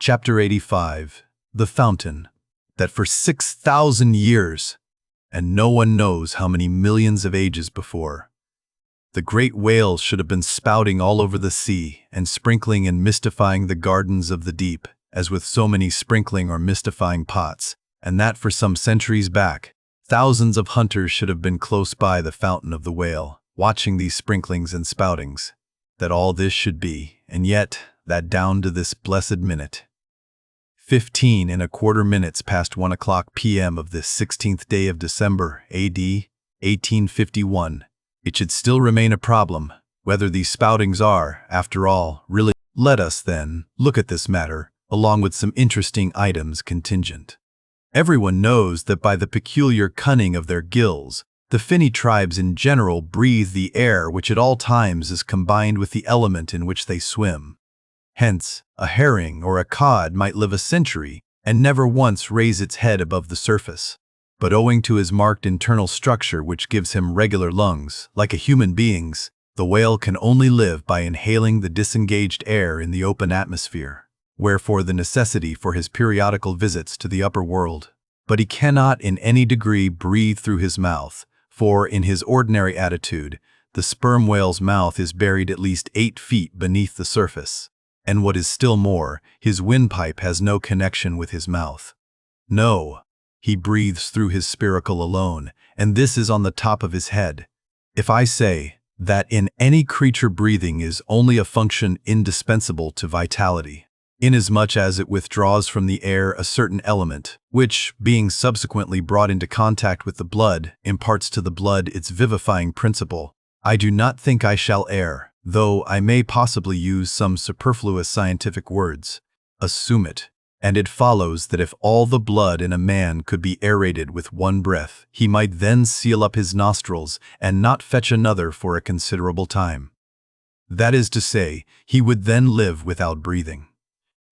Chapter 85. The Fountain. That for 6,000 years, and no one knows how many millions of ages before, the great whales should have been spouting all over the sea and sprinkling and mystifying the gardens of the deep, as with so many sprinkling or mystifying pots, and that for some centuries back, thousands of hunters should have been close by the fountain of the whale, watching these sprinklings and spoutings. That all this should be, and yet, that down to this blessed minute, 15 1/4 minutes past 1 o'clock p.m. of this 16th day of December, A.D. 1851, it should still remain a problem whether these spoutings are, after all, really. Let us, then, look at this matter, along with some interesting items contingent. Everyone knows that by the peculiar cunning of their gills, the finny tribes in general breathe the air which at all times is combined with the element in which they swim. Hence, a herring or a cod might live a century and never once raise its head above the surface. But owing to his marked internal structure which gives him regular lungs, like a human being's, the whale can only live by inhaling the disengaged air in the open atmosphere, wherefore the necessity for his periodical visits to the upper world. But he cannot in any degree breathe through his mouth, for in his ordinary attitude, the sperm whale's mouth is buried at least 8 feet beneath the surface. And what is still more, his windpipe has no connection with his mouth. No, he breathes through his spiracle alone, and this is on the top of his head. If I say that in any creature breathing is only a function indispensable to vitality, inasmuch as it withdraws from the air a certain element, which, being subsequently brought into contact with the blood, imparts to the blood its vivifying principle, I do not think I shall err, though I may possibly use some superfluous scientific words. Assume it, and it follows that if all the blood in a man could be aerated with one breath, he might then seal up his nostrils and not fetch another for a considerable time. That is to say, he would then live without breathing.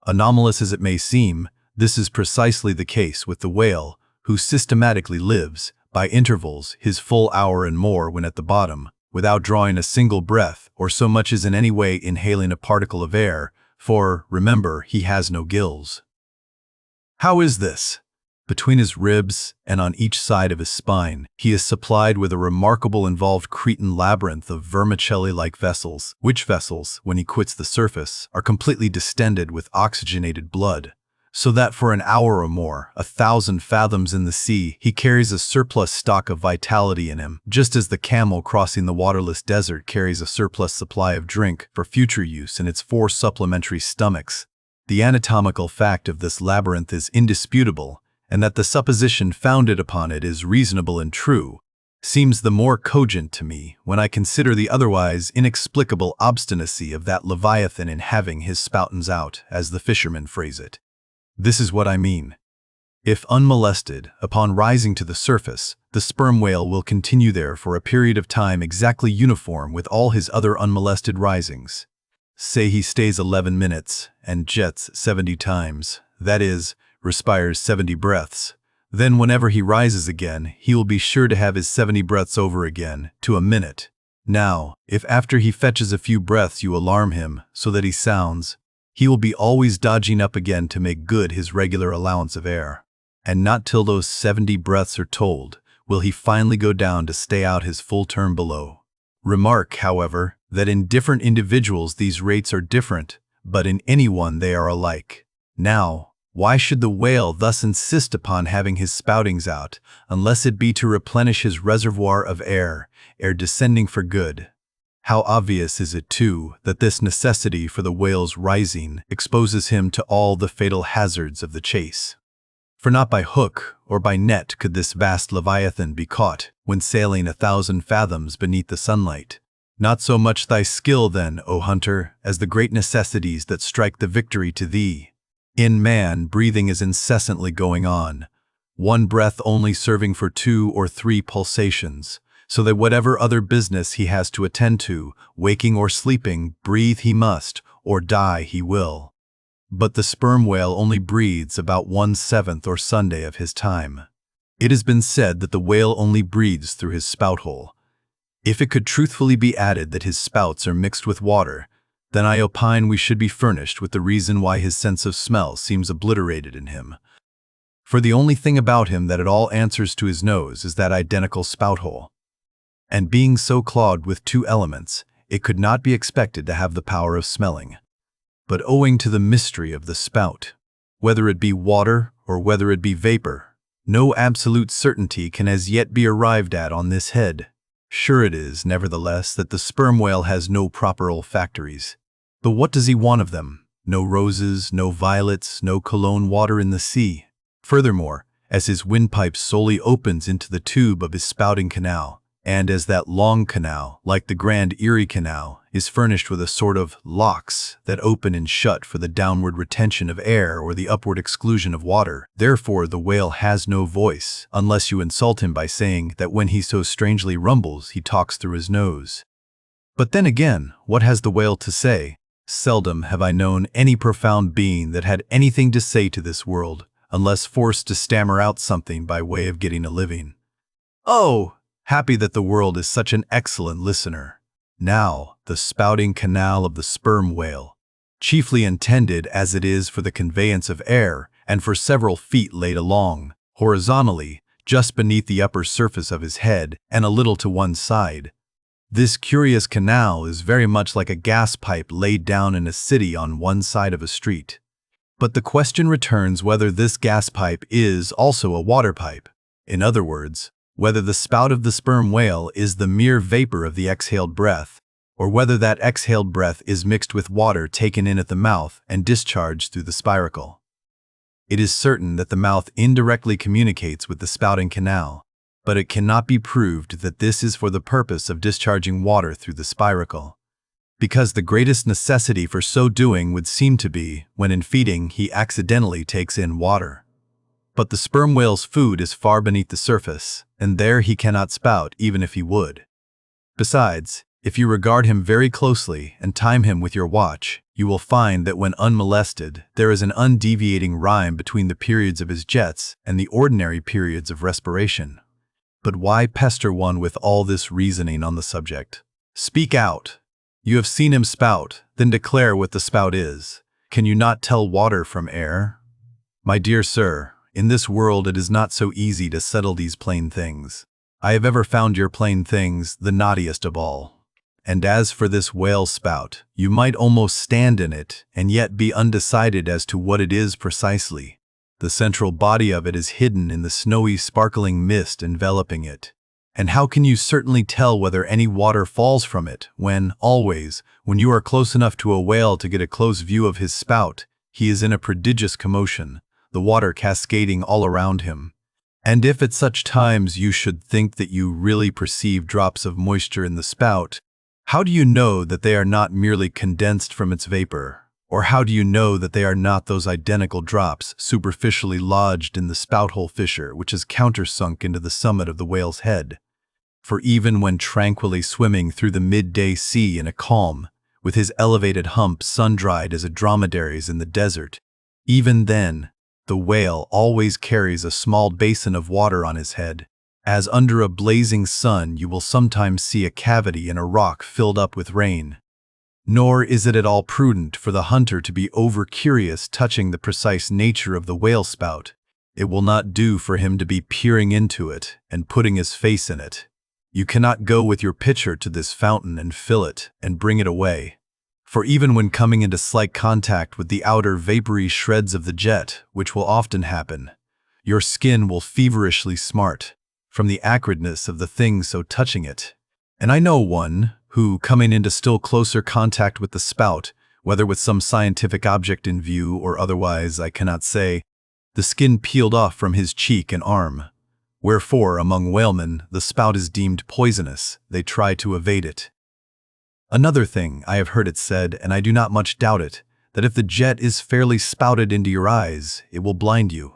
Anomalous as it may seem, this is precisely the case with the whale, who systematically lives, by intervals, his full hour and more when at the bottom, without drawing a single breath or so much as in any way inhaling a particle of air, for, remember, he has no gills. How is this? Between his ribs and on each side of his spine, he is supplied with a remarkable involved Cretan labyrinth of vermicelli-like vessels, which vessels, when he quits the surface, are completely distended with oxygenated blood, so that for an hour or more, 1,000 fathoms in the sea, he carries a surplus stock of vitality in him, just as the camel crossing the waterless desert carries a surplus supply of drink for future use in its 4 supplementary stomachs. The anatomical fact of this labyrinth is indisputable, and that the supposition founded upon it is reasonable and true, seems the more cogent to me when I consider the otherwise inexplicable obstinacy of that Leviathan in having his spoutins out, as the fishermen phrase it. This is what I mean. If unmolested, upon rising to the surface, the sperm whale will continue there for a period of time exactly uniform with all his other unmolested risings. Say he stays 11 minutes and jets 70 times, that is, respires 70 breaths. Then whenever he rises again, he will be sure to have his 70 breaths over again, to a minute. Now, if after he fetches a few breaths you alarm him so that he sounds, he will be always dodging up again to make good his regular allowance of air. And not till those 70 breaths are told will he finally go down to stay out his full term below. Remark, however, that in different individuals these rates are different, but in any one they are alike. Now, why should the whale thus insist upon having his spoutings out, unless it be to replenish his reservoir of air, ere descending for good? How obvious is it, too, that this necessity for the whale's rising exposes him to all the fatal hazards of the chase. For not by hook or by net could this vast Leviathan be caught when sailing 1,000 fathoms beneath the sunlight. Not so much thy skill, then, O hunter, as the great necessities that strike the victory to thee. In man, breathing is incessantly going on, one breath only serving for 2 or 3 pulsations, so that whatever other business he has to attend to, waking or sleeping, breathe he must, or die he will. But the sperm whale only breathes about 1/7 or Sunday of his time. It has been said that the whale only breathes through his spout hole. If it could truthfully be added that his spouts are mixed with water, then I opine we should be furnished with the reason why his sense of smell seems obliterated in him. For the only thing about him that at all answers to his nose is that identical spout hole. And being so clogged with two elements, it could not be expected to have the power of smelling. But owing to the mystery of the spout, whether it be water or whether it be vapor, no absolute certainty can as yet be arrived at on this head. Sure it is, nevertheless, that the sperm whale has no proper olfactories. But what does he want of them? No roses, no violets, no cologne water in the sea. Furthermore, as his windpipe solely opens into the tube of his spouting canal, and as that long canal, like the Grand Erie Canal, is furnished with a sort of locks that open and shut for the downward retention of air or the upward exclusion of water, therefore the whale has no voice, unless you insult him by saying that when he so strangely rumbles, he talks through his nose. But then again, what has the whale to say? Seldom have I known any profound being that had anything to say to this world, unless forced to stammer out something by way of getting a living. Oh, happy that the world is such an excellent listener. Now, the spouting canal of the sperm whale, chiefly intended as it is for the conveyance of air and for several feet laid along, horizontally, just beneath the upper surface of his head and a little to one side. This curious canal is very much like a gas pipe laid down in a city on one side of a street. But the question returns whether this gas pipe is also a water pipe. In other words, whether the spout of the sperm whale is the mere vapor of the exhaled breath, or whether that exhaled breath is mixed with water taken in at the mouth and discharged through the spiracle. It is certain that the mouth indirectly communicates with the spouting canal, but it cannot be proved that this is for the purpose of discharging water through the spiracle, because the greatest necessity for so doing would seem to be when in feeding he accidentally takes in water. But the sperm whale's food is far beneath the surface, and there he cannot spout even if he would. Besides, if you regard him very closely and time him with your watch, you will find that when unmolested, there is an undeviating rhyme between the periods of his jets and the ordinary periods of respiration. But why pester one with all this reasoning on the subject? Speak out! You have seen him spout, then declare what the spout is. Can you not tell water from air? My dear sir, in this world it is not so easy to settle these plain things. I have ever found your plain things the naughtiest of all. And as for this whale spout, you might almost stand in it and yet be undecided as to what it is precisely. The central body of it is hidden in the snowy sparkling mist enveloping it. And how can you certainly tell whether any water falls from it when, always, when you are close enough to a whale to get a close view of his spout, he is in a prodigious commotion, the water cascading all around him? And if at such times you should think that you really perceive drops of moisture in the spout, how do you know that they are not merely condensed from its vapor? Or how do you know that they are not those identical drops superficially lodged in the spout-hole fissure which is countersunk into the summit of the whale's head? For even when tranquilly swimming through the midday sea in a calm, with his elevated hump sun-dried as a dromedary's in the desert, even then, the whale always carries a small basin of water on his head, as under a blazing sun you will sometimes see a cavity in a rock filled up with rain. Nor is it at all prudent for the hunter to be over-curious touching the precise nature of the whale spout. It will not do for him to be peering into it and putting his face in it. You cannot go with your pitcher to this fountain and fill it and bring it away. For even when coming into slight contact with the outer vapory shreds of the jet, which will often happen, your skin will feverishly smart from the acridness of the thing so touching it. And I know one who, coming into still closer contact with the spout, whether with some scientific object in view or otherwise I cannot say, the skin peeled off from his cheek and arm. Wherefore, among whalemen, the spout is deemed poisonous. They try to evade it. Another thing, I have heard it said, and I do not much doubt it, that if the jet is fairly spouted into your eyes, it will blind you.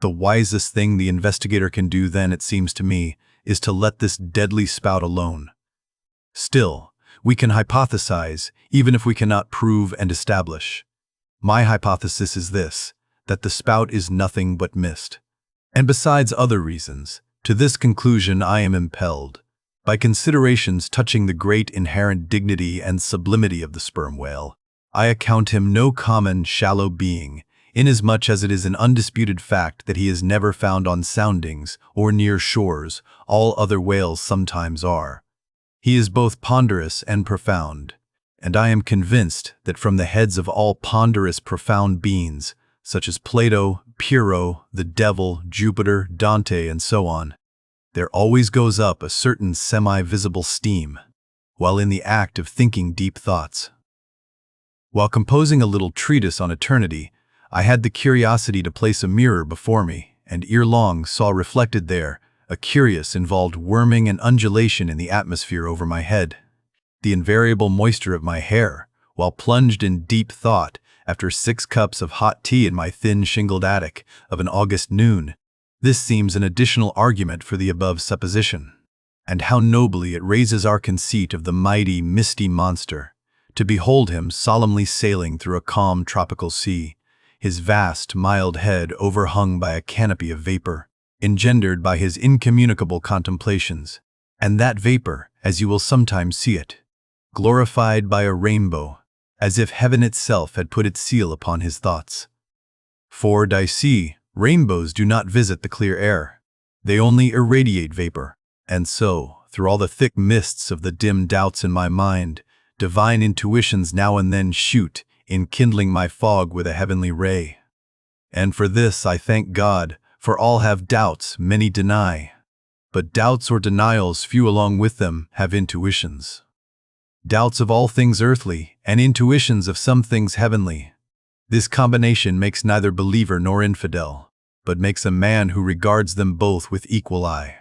The wisest thing the investigator can do then, it seems to me, is to let this deadly spout alone. Still, we can hypothesize, even if we cannot prove and establish. My hypothesis is this, that the spout is nothing but mist. And besides other reasons, to this conclusion I am impelled. By considerations touching the great inherent dignity and sublimity of the sperm whale, I account him no common, shallow being, inasmuch as it is an undisputed fact that he is never found on soundings or near shores. All other whales sometimes are. He is both ponderous and profound, and I am convinced that from the heads of all ponderous, profound beings, such as Plato, Pyrrho, the devil, Jupiter, Dante, and so on, there always goes up a certain semi-visible steam, while in the act of thinking deep thoughts. While composing a little treatise on eternity, I had the curiosity to place a mirror before me, and ere long saw reflected there a curious involved whirming and undulation in the atmosphere over my head. The invariable moisture of my hair, while plunged in deep thought after 6 cups of hot tea in my thin shingled attic of an August noon. This seems an additional argument for the above supposition. And how nobly it raises our conceit of the mighty, misty monster, to behold him solemnly sailing through a calm tropical sea, his vast, mild head overhung by a canopy of vapor, engendered by his incommunicable contemplations, and that vapor, as you will sometimes see it, glorified by a rainbow, as if heaven itself had put its seal upon his thoughts. For, see, rainbows do not visit the clear air. They only irradiate vapor, and so, through all the thick mists of the dim doubts in my mind, divine intuitions now and then shoot, enkindling my fog with a heavenly ray. And for this I thank God, for all have doubts, many deny. But doubts or denials, few along with them, have intuitions. Doubts of all things earthly, and intuitions of some things heavenly. This combination makes neither believer nor infidel, but makes a man who regards them both with equal eye.